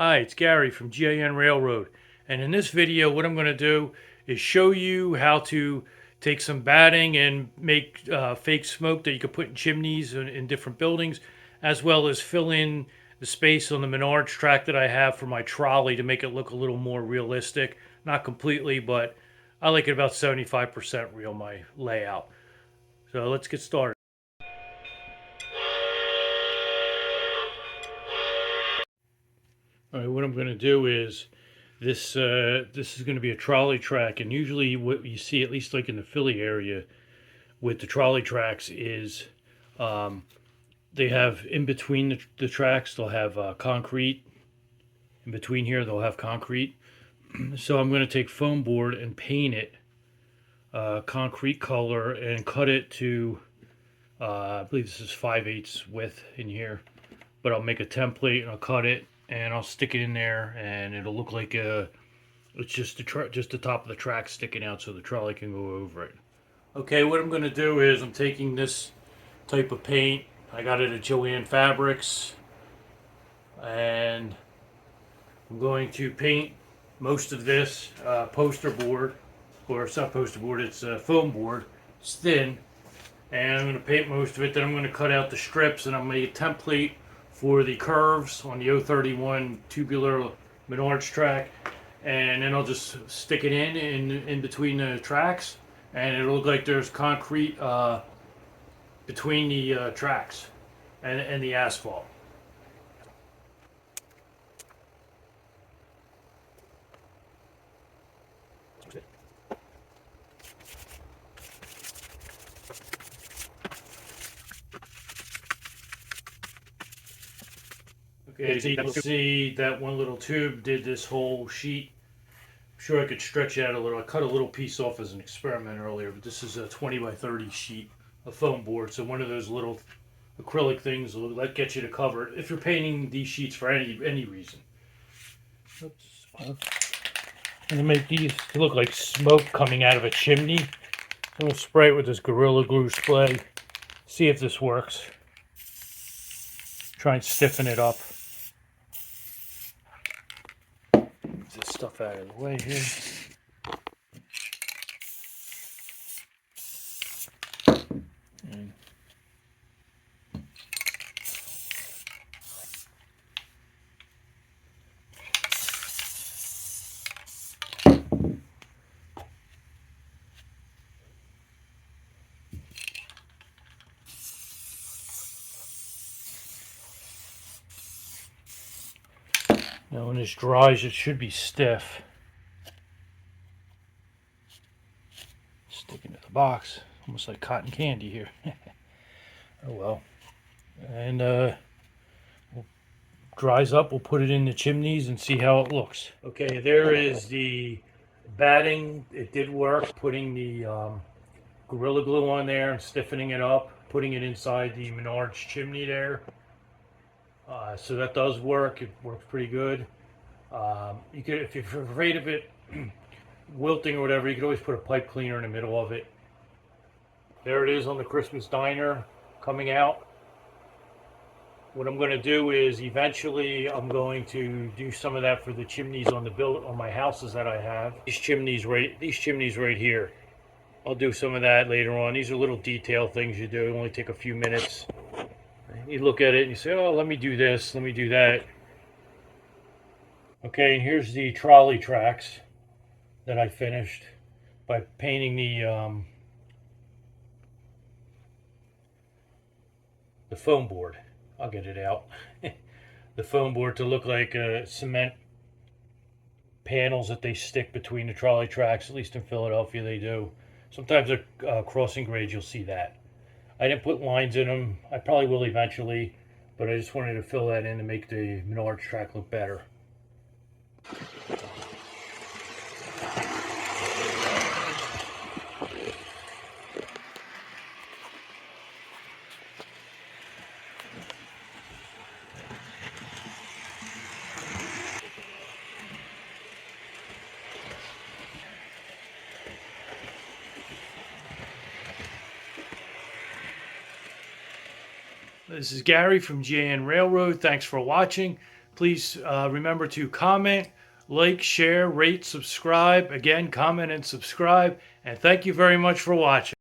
Hi, it's Gary from GIN Railroad, and in this video what I'm going to do is show you how to take some batting and make fake smoke that you could put in chimneys in different buildings, as well as fill in the space on the Menards track that I have for my trolley to make it look a little more realistic. Not completely, but I like it about 75% real, my layout. So let's get started. All right, what I'm going to do is this is going to be a trolley track, and usually what you see, at least like in the Philly area, with the trolley tracks is they have in between the tracks they'll have concrete. In between here they'll have concrete. So I'm going to take foam board and paint it concrete color and cut it to I believe this is 5/8 width in here. But I'll make a template and I'll cut it and I'll stick it in there, and it'll look like it's just the top of the track sticking out so the trolley can go over it. Okay, what I'm going to do is I'm taking this type of paint. I got it at Joann Fabrics, and I'm going to paint most of this poster board, or it's not poster board, it's foam board. It's thin, and I'm going to paint most of it. Then I'm going to cut out the strips, and I'll make a template for the curves on the 031 tubular Menards track, and then I'll just stick it in between the tracks, and it'll look like there's concrete between the tracks and the asphalt. Okay, so you can see that one little tube did this whole sheet. I'm sure I could stretch it out a little. I cut a little piece off as an experiment earlier, but this is a 20 by 30 sheet of foam board. So one of those little acrylic things that get you to cover it if you're painting these sheets for any reason. Oops. I'm gonna make these look like smoke coming out of a chimney. I'm gonna spray it with this Gorilla Glue spray. See if this works. Try and stiffen it up. Get this stuff out of the way here. Now when this dries, it should be stiff. Sticking to the box, almost like cotton candy here. Oh well. And dries up, we'll put it in the chimneys and see how it looks. Okay, there is the batting. It did work, putting the Gorilla Glue on there and stiffening it up, putting it inside the Menards chimney there. So that does work. It works pretty good. You could, if you're afraid of it wilting or whatever, you could always put a pipe cleaner in the middle of it. There it is on the Christmas diner coming out. What I'm going to do is eventually I'm going to do some of that for the chimneys on my houses that I have. These chimneys right here. I'll do some of that later on. These are little detail things you do. It only take a few minutes. You look at it and you say, oh, let me do this, let me do that. Okay, and here's the trolley tracks that I finished by painting the foam board. I'll get it out. The foam board to look like cement panels that they stick between the trolley tracks. At least in Philadelphia they do. Sometimes at crossing grades you'll see that. I didn't put lines in them. I probably will eventually, but I just wanted to fill that in to make the Menards track look better. This is Gary from GIN Railroad. Thanks for watching. Please remember to comment, like, share, rate, subscribe. Again, comment and subscribe. And thank you very much for watching.